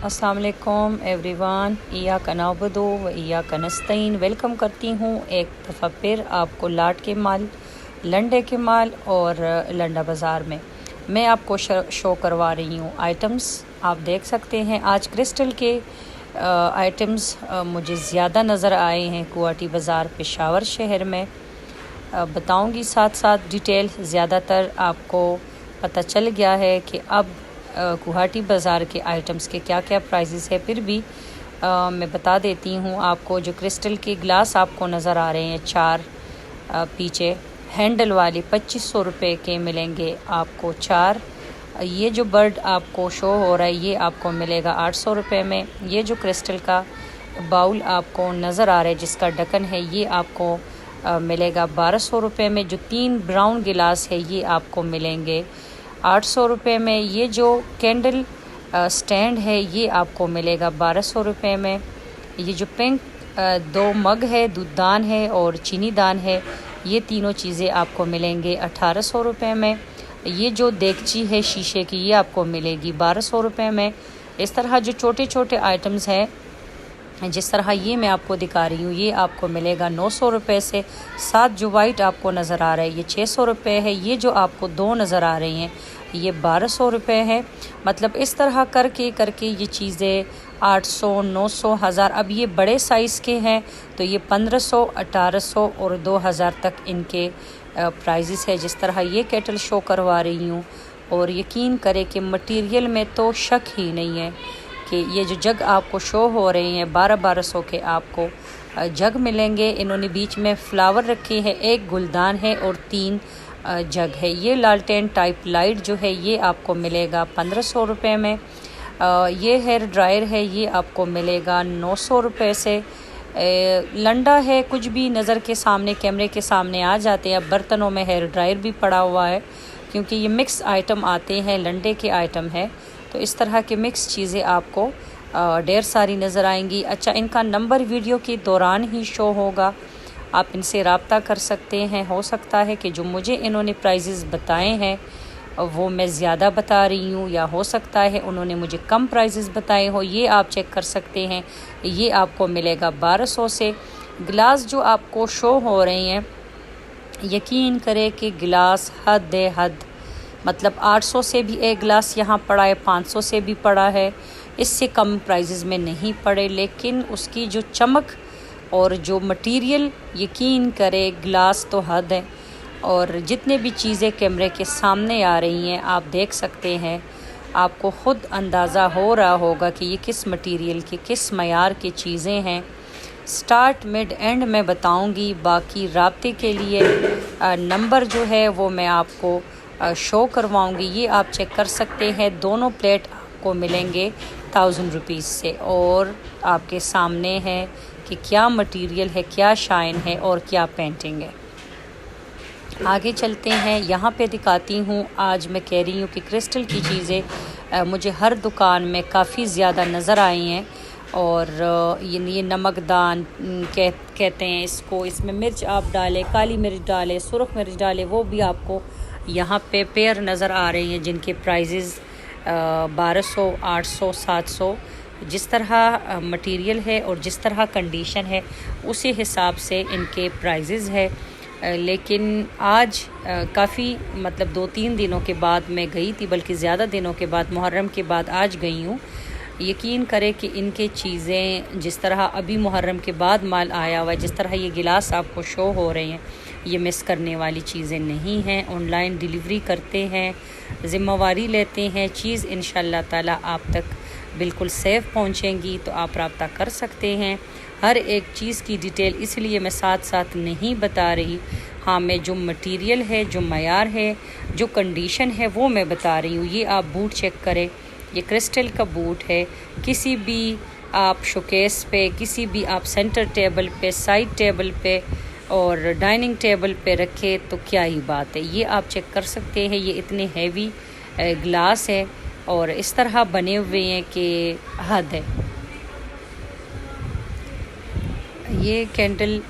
अस्सलाम वालेकुम एवरीवन, इय्याका नअबुदु व इय्याका नस्तईन। वेलकम करती हूँ एक दफ़ा फिर आपको लाट के माल, लंडे के माल और लंडा बाज़ार में मैं आपको शो करवा रही हूँ आइटम्स। आप देख सकते हैं आज क्रिस्टल के आइटम्स मुझे ज़्यादा नज़र आए हैं गुवाहाटी बाज़ार पेशावर शहर में। बताऊँगी साथ साथ डिटेल। ज़्यादातर आपको पता चल गया है कि अब गुवाहाटी बाज़ार के आइटम्स के क्या क्या प्राइसेस है। फिर भी मैं बता देती हूँ आपको। जो क्रिस्टल के ग्लास आपको नज़र आ रहे हैं चार पीछे हैंडल वाले 2500 रुपये के मिलेंगे आपको चार। ये जो बर्ड आपको शो हो रहा है ये आपको मिलेगा 800 रुपये में। ये जो क्रिस्टल का बाउल आपको नज़र आ रहा है जिसका ढक्कन है ये आपको मिलेगा 1200 रुपये में। जो 3 ब्राउन गिलास है ये आपको मिलेंगे 800 रुपये में। ये जो कैंडल स्टैंड है ये आपको मिलेगा 1200 रुपये में। ये जो पिंक 2 मग है, दूधदान है और चीनी दान है, ये तीनों चीज़ें आपको मिलेंगे 1800 रुपये में। ये जो देगची है शीशे की ये आपको मिलेगी 1200 रुपये में। इस तरह जो छोटे छोटे आइटम्स हैं जिस तरह ये मैं आपको दिखा रही हूँ ये आपको मिलेगा 900 रुपये से। साथ जो वाइट आपको नज़र आ रहा है ये 600 रुपये है। ये जो आपको 2 नज़र आ रही हैं ये 1200 रुपये है। मतलब इस तरह करके ये चीज़ें 800, 900, 1000। अब ये बड़े साइज़ के हैं तो ये 1500, 1800 और 2000 तक इनके प्राइजेस है। जिस तरह ये केटल शो करवा रही हूँ और यकीन करें कि मटेरियल में तो शक ही नहीं है कि ये जो जग आपको शो हो रहे हैं 1200 के आपको जग मिलेंगे। इन्होंने बीच में फ्लावर रखे हैं, एक गुलदान है और 3 जग है। ये लालटेन टाइप लाइट जो है ये आपको मिलेगा 1500 रुपये में। ये हेयर ड्रायर है ये आपको मिलेगा 900 रुपये से। लंडा है, कुछ भी नज़र के सामने कैमरे के सामने आ जाते हैं। अब बर्तनों में हेयर ड्रायर भी पड़ा हुआ है क्योंकि ये मिक्स आइटम आते हैं, लंडे के आइटम है तो इस तरह के मिक्स चीज़ें आपको ढेर सारी नज़र आएंगी। अच्छा, इनका नंबर वीडियो के दौरान ही शो होगा, आप इनसे रब्ता कर सकते हैं। हो सकता है कि जो मुझे इन्होंने प्राइजेस बताए हैं वो मैं ज़्यादा बता रही हूँ या हो सकता है उन्होंने मुझे कम प्राइजेस बताए हो, ये आप चेक कर सकते हैं। ये आपको मिलेगा 1200 से। गिलास जो आपको शो हो रहे हैं यकीन करें कि गिलास हद हद, मतलब 800 से भी एक गिलास यहाँ पड़ा है, 500 से भी पड़ा है, इससे कम प्राइजेस में नहीं पड़े। लेकिन उसकी जो चमक और जो मटेरियल यकीन करे गिलास तो हद है। और जितने भी चीज़ें कैमरे के सामने आ रही हैं आप देख सकते हैं, आपको ख़ुद अंदाज़ा हो रहा होगा कि ये किस मटेरियल की किस मयार की चीज़ें हैं। स्टार्ट मिड एंड मैं बताऊंगी। बाकी राब्ते के लिए नंबर जो है वो मैं आपको शो करवाऊंगी, ये आप चेक कर सकते हैं। दोनों प्लेट आपको मिलेंगे 1000 रुपीज़ से। और आपके सामने है कि क्या मटेरियल है, क्या शाइन है और क्या पेंटिंग है। आगे चलते हैं, यहाँ पे दिखाती हूँ। आज मैं कह रही हूँ कि क्रिस्टल की चीज़ें मुझे हर दुकान में काफ़ी ज़्यादा नज़र आई हैं। और ये नमकदान कहते हैं इसको। इसमें मिर्च आप डालें, काली मिर्च डालें, सुरख मिर्च डालें, वो भी आपको यहाँ पे पेयर नज़र आ रही हैं जिनके प्राइजेज़ 1200, 800, 700। जिस तरह मटेरियल है और जिस तरह कंडीशन है उसी हिसाब से इनके प्राइजेज़ है। लेकिन आज काफ़ी मतलब 2-3 दिनों के बाद मैं गई थी, बल्कि ज़्यादा दिनों के बाद, मुहर्रम के बाद आज गई हूँ। यकीन करें कि इनके चीज़ें जिस तरह अभी मुहर्रम के बाद माल आया हुआ है, जिस तरह ये गिलास आपको शो हो रहे हैं, ये मिस करने वाली चीज़ें नहीं हैं। ऑनलाइन डिलीवरी करते हैं, ज़िम्मेवारी लेते हैं, चीज़ इंशाअल्लाह ताला आप तक बिल्कुल सेफ़ पहुँचेंगी। तो आप रब्ता कर सकते हैं। हर एक चीज़ की डिटेल इसलिए मैं साथ साथ नहीं बता रही। हाँ, मैं जो मटेरियल है, जो मयार है, जो कंडीशन है वो मैं बता रही हूँ। ये आप बूट चेक करें, ये क्रिस्टल का बूट है। किसी भी आप शोकेस पे, किसी भी आप सेंटर टेबल पे, साइड टेबल पे और डाइनिंग टेबल पे रखे तो क्या ही बात है। ये आप चेक कर सकते हैं। ये इतने हैवी ग्लास है और इस तरह बने हुए हैं कि हद है। ये कैंडल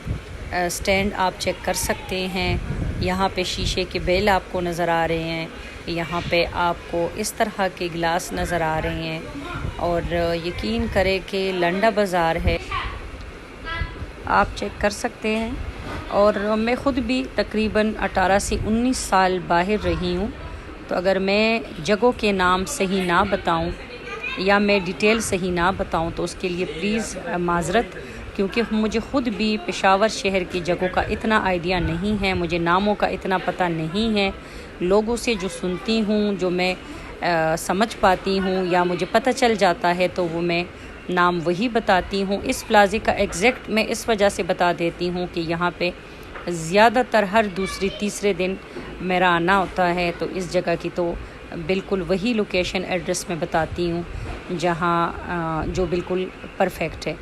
स्टैंड आप चेक कर सकते हैं। यहाँ पे शीशे के बेल आपको नज़र आ रहे हैं। यहाँ पे आपको इस तरह के गिलास नज़र आ रहे हैं और यकीन करें कि लंडा बाज़ार है, आप चेक कर सकते हैं। और मैं ख़ुद भी तकरीबन 18 से 19 साल बाहर रही हूँ, तो अगर मैं जगहों के नाम सही ना बताऊँ या मैं डिटेल सही ना बताऊँ तो उसके लिए प्लीज़ माज़रत, क्योंकि मुझे ख़ुद भी पेशावर शहर की जगहों का इतना आइडिया नहीं है, मुझे नामों का इतना पता नहीं है। लोगों से जो सुनती हूँ, जो मैं समझ पाती हूँ या मुझे पता चल जाता है तो वो मैं नाम वही बताती हूँ। इस प्लाज़े का एग्जैक्ट मैं इस वजह से बता देती हूँ कि यहाँ पे ज़्यादातर हर दूसरे तीसरे दिन मेरा आना होता है, तो इस जगह की तो बिल्कुल वही लोकेशन एड्रेस में बताती हूँ जहाँ जो बिल्कुल परफेक्ट है,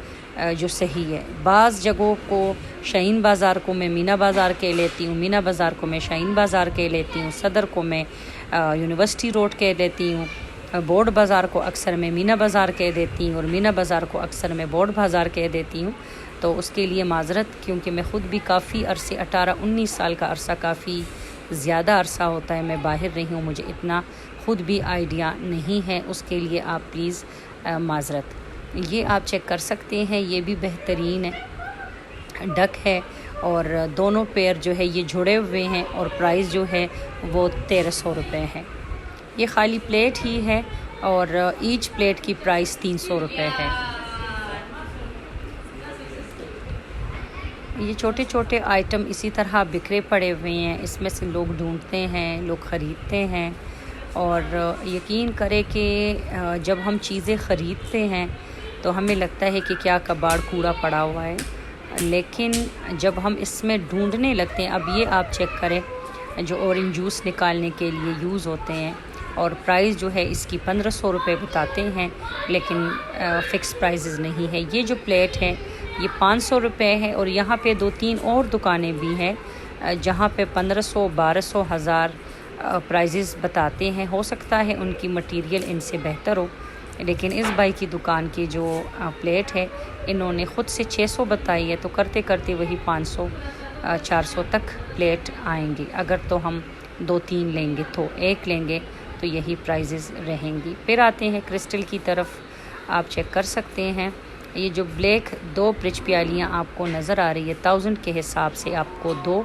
जो सही है। बाज़ जगहों को शाहीन बाज़ार को मैं मीना बाज़ार कह लेती हूँ, मीना बाज़ार को मैं शाहीन बाज़ार कह लेती हूँ, सदर को मैं यूनिवर्सिटी रोड कह लेती हूँ, बोर्ड बाज़ार को अक्सर मैं मीना बाज़ार कह देती हूँ और मीना बाज़ार को अक्सर मैं बोर्ड बाज़ार कह देती हूँ। तो उसके लिए माज़रत, क्योंकि मैं ख़ुद भी काफ़ी अरसे 18-19 साल का अरसा काफ़ी ज़्यादा अरसा होता है मैं बाहर रही हूँ, मुझे इतना ख़ुद भी आइडिया नहीं है, उसके लिए आप प्लीज़ माज़रत। ये आप चेक कर सकते हैं, ये भी बेहतरीन है, डक है और दोनों पैर जो है ये जुड़े हुए हैं और प्राइस जो है वो 1300 रुपये है। ये खाली प्लेट ही है और ईच प्लेट की प्राइस 300 रुपये है। ये छोटे छोटे आइटम इसी तरह बिखरे पड़े हुए हैं, इसमें से लोग ढूंढते हैं, लोग ख़रीदते हैं। और यकीन करें कि जब हम चीज़ें ख़रीदते हैं तो हमें लगता है कि क्या कबाड़ कूड़ा पड़ा हुआ है, लेकिन जब हम इसमें ढूंढने लगते हैं, अब ये आप चेक करें जो ऑरेंज जूस निकालने के लिए यूज़ होते हैं और प्राइस जो है इसकी 1500 रुपये बताते हैं, लेकिन फ़िक्स प्राइसेस नहीं है। ये जो प्लेट है ये 500 रुपये है और यहाँ पे 2-3 और दुकानें भी हैं जहाँ पे 1500, 1200, 1000 प्राइसेस बताते हैं। हो सकता है उनकी मटेरियल इनसे बेहतर हो, लेकिन इस भाई की दुकान की जो प्लेट है इन्होंने ख़ुद से 600 बताई है, तो करते करते वही 500 400 तक प्लेट आएंगी। अगर तो हम 2-3 लेंगे तो एक लेंगे तो यही प्राइसेस रहेंगी। फिर आते हैं क्रिस्टल की तरफ, आप चेक कर सकते हैं। ये जो ब्लैक 2 ब्रिज प्यालियाँ आपको नज़र आ रही है 1000 के हिसाब से आपको 2,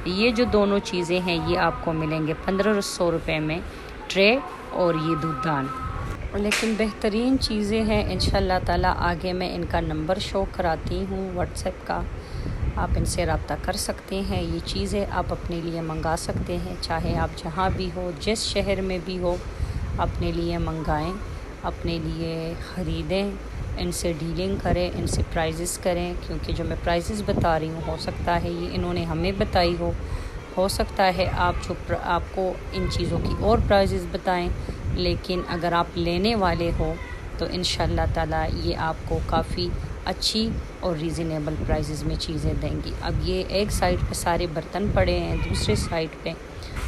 ये जो दोनों चीज़ें हैं ये आपको मिलेंगे 1500 रुपये में ट्रे और ये दूधदान। लेकिन बेहतरीन चीज़ें हैं, इंशाल्लाह ताला आगे मैं इनका नंबर शो कराती हूँ व्हाट्सएप का, आप इनसे रब्ता कर सकते हैं। ये चीज़ें आप अपने लिए मंगा सकते हैं, चाहे आप जहाँ भी हो, जिस शहर में भी हो, अपने लिए मंगाएं, अपने लिए ख़रीदें, इनसे डीलिंग करें, इनसे प्राइसेस करें, क्योंकि जो मैं प्राइसेस बता रही हूँ हो सकता है ये इन्होंने हमें बताई हो सकता है आपको इन चीज़ों की और प्राइसेस बताएं, लेकिन अगर आप लेने वाले हो तो इंशाल्लाह ताला ये आपको काफ़ी अच्छी और रीज़नेबल प्राइसेस में चीज़ें देंगी। अब ये एक साइड पे सारे बर्तन पड़े हैं, दूसरे साइड पे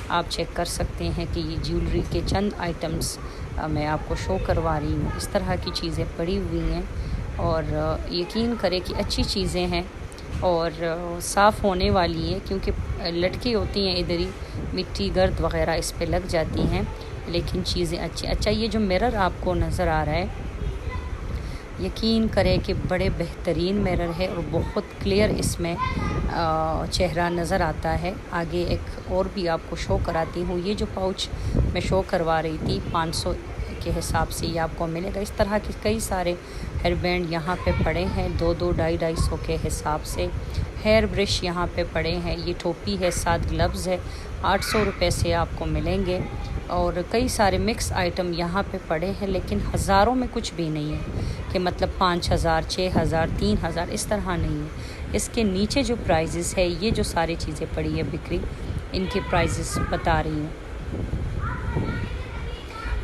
आप चेक कर सकते हैं कि ये ज्वेलरी के चंद आइटम्स मैं आपको शो करवा रही हूँ। इस तरह की चीज़ें पड़ी हुई हैं और यकीन करें कि अच्छी चीज़ें हैं और साफ़ होने वाली हैं, क्योंकि लटकी होती हैं इधर ही, मिट्टी गर्द वग़ैरह इस पे लग जाती हैं, लेकिन चीज़ें अच्छी। अच्छा, ये जो मिरर आपको नज़र आ रहा है, यकीन करें कि बड़े बेहतरीन मिरर है और बहुत क्लियर इसमें चेहरा नज़र आता है। आगे एक और भी आपको शो कराती हूँ। ये जो पाउच मैं शो करवा रही थी 500 के हिसाब से ये आपको मिलेगा। इस तरह के कई सारे हेयर बैंड यहाँ पे पड़े हैं 2-2, 250 के हिसाब से। हेयर ब्रश यहाँ पे पड़े हैं, ये टोपी है, 7 ग्लव्स है, 800 रुपये से आपको मिलेंगे। और कई सारे मिक्स आइटम यहाँ पे पड़े हैं, लेकिन हज़ारों में कुछ भी नहीं है कि मतलब 5000, 6000, 3000 इस तरह नहीं है। इसके नीचे जो प्राइजेस है, ये जो सारी चीज़ें पड़ी है बिक्री, इनके प्राइजेस बता रही हूँ।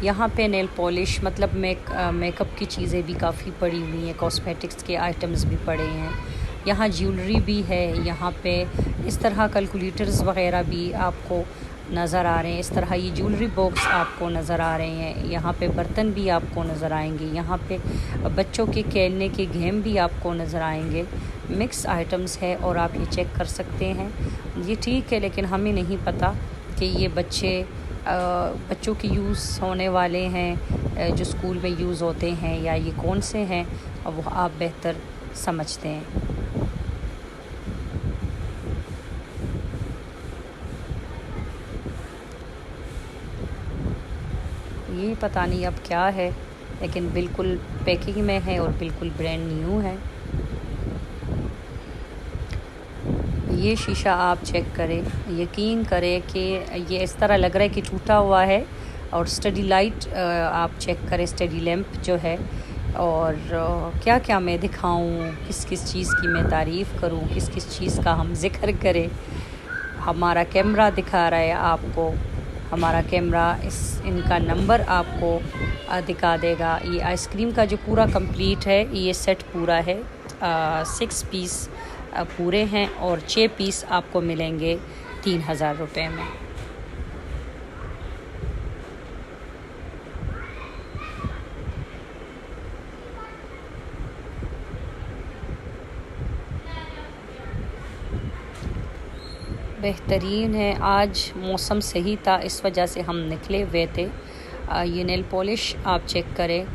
यहाँ पे नेल पॉलिश मतलब मेकअप की चीज़ें भी काफ़ी पड़ी हुई हैं, कॉस्मेटिक्स के आइटम्स भी पड़े हैं, यहाँ ज्वेलरी भी है, यहाँ पे इस तरह कैलकुलेटर्स वग़ैरह भी आपको नज़र आ रहे हैं। इस तरह ये ज्वेलरी बॉक्स आपको नज़र आ रहे हैं, यहाँ पे बर्तन भी आपको नज़र आएंगे, यहाँ पे बच्चों के खेलने के गेम भी आपको नज़र आएंगे। मिक्स आइटम्स है और आप ये चेक कर सकते हैं। ये ठीक है, लेकिन हमें नहीं पता कि ये बच्चे बच्चों के यूज़ होने वाले हैं, जो स्कूल में यूज़ होते हैं, या ये कौन से हैं वो आप बेहतर समझते हैं। ये पता नहीं अब क्या है, लेकिन बिल्कुल पैकिंग में है और बिल्कुल ब्रांड न्यू है। ये शीशा आप चेक करें, यकीन करें कि ये इस तरह लग रहा है कि टूटा हुआ है। और स्टडी लाइट आप चेक करें, स्टडी लैंप जो है। और क्या क्या मैं दिखाऊं, किस किस चीज़ की मैं तारीफ़ करूं, किस किस चीज़ का हम ज़िक्र करें। हमारा कैमरा दिखा रहा है आपको, हमारा कैमरा इनका नंबर आपको दिखा देगा। ये आइसक्रीम का जो पूरा कंप्लीट है, ये सेट पूरा है, 6 पीस पूरे हैं और 6 पीस आपको मिलेंगे 3000 रुपये में। बेहतरीन है। आज मौसम सही था, इस वजह से हम निकले हुए थे। ये नेल पॉलिश आप चेक करें,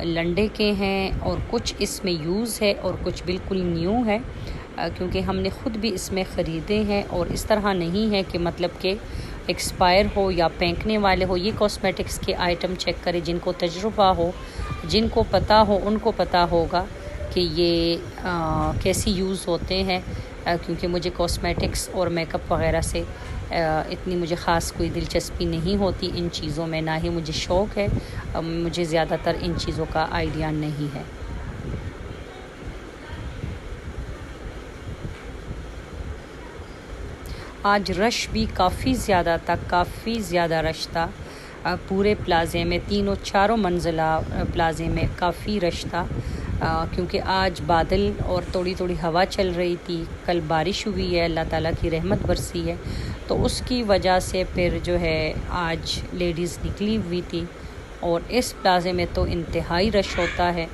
लंडे के हैं और कुछ इसमें यूज़ है और कुछ बिल्कुल न्यू है, क्योंकि हमने ख़ुद भी इसमें ख़रीदे हैं। और इस तरह नहीं है कि मतलब कि एक्सपायर हो या फेंकने वाले हो। ये कॉस्मेटिक्स के आइटम चेक करें, जिनको तजुर्बा हो, जिनको पता हो, उनको पता होगा कि ये कैसे यूज़ होते हैं। क्योंकि मुझे कॉस्मेटिक्स और मेकअप वग़ैरह से इतनी मुझे ख़ास कोई दिलचस्पी नहीं होती इन चीज़ों में, ना ही मुझे शौक़ है। मुझे ज़्यादातर इन चीज़ों का आइडिया नहीं है। आज रश भी काफ़ी ज़्यादा था, काफ़ी ज़्यादा रश था। पूरे प्लाज़े में, तीनों चारों मंजिला प्लाज़े में काफ़ी रश था, क्योंकि आज बादल और थोड़ी थोड़ी हवा चल रही थी। कल बारिश हुई है, अल्लाह ताला की रहमत बरसी है, तो उसकी वजह से फिर जो है आज लेडीज़ निकली हुई थी। और इस प्लाज़े में तो इंतहाई रश होता है,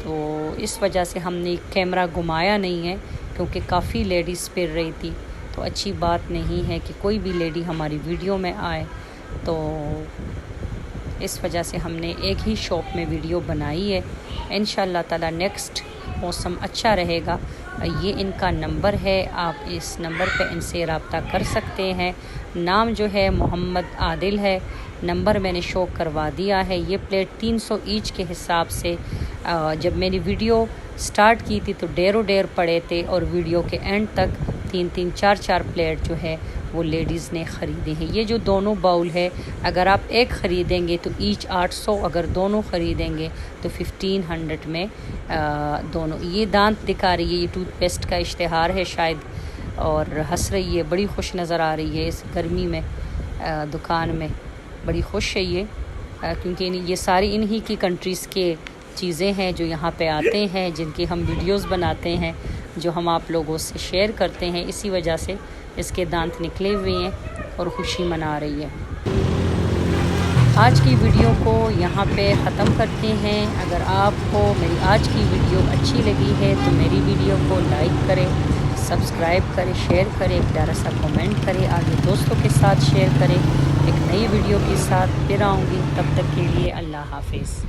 तो इस वजह से हमने कैमरा घुमाया नहीं है, क्योंकि काफ़ी लेडीज़ फिर रही थी। तो अच्छी बात नहीं है कि कोई भी लेडी हमारी वीडियो में आए, तो इस वजह से हमने एक ही शॉप में वीडियो बनाई है। इंशाअल्लाह ताला नेक्स्ट मौसम अच्छा रहेगा। ये इनका नंबर है, आप इस नंबर पे इनसे रब्ता कर सकते हैं। नाम जो है मोहम्मद आदिल है। नंबर मैंने शो करवा दिया है। ये प्लेट 300 ईच के हिसाब से, जब मैंने वीडियो स्टार्ट की थी तो डेढ़ पड़े थे, और वीडियो के एंड तक 3-3, 4-4 प्लेट जो है वो लेडीज़ ने ख़रीदे हैं। ये जो दोनों बाउल है, अगर आप एक ख़रीदेंगे तो ईच 800, अगर दोनों ख़रीदेंगे तो 1500 में दोनों। ये दांत दिखा रही है, ये टूथपेस्ट का इश्तिहार है शायद, और हंस रही है, बड़ी खुश नज़र आ रही है इस गर्मी में। दुकान में बड़ी खुश है ये, क्योंकि ये सारी इन्हीं की कंट्रीज़ के चीज़ें हैं जो यहाँ पे आते हैं, जिनकी हम वीडियोस बनाते हैं, जो हम आप लोगों से शेयर करते हैं। इसी वजह से इसके दांत निकले हुए हैं और खुशी मना रही है। आज की वीडियो को यहाँ पे ख़त्म करते हैं। अगर आपको मेरी आज की वीडियो अच्छी लगी है तो मेरी वीडियो को लाइक करें, सब्सक्राइब करें, शेयर करें, एक प्यारा सा कमेंट करें, आगे दोस्तों के साथ शेयर करें। एक नई वीडियो के साथ फिर आऊँगी, तब तक के लिए अल्लाह हाफिज़।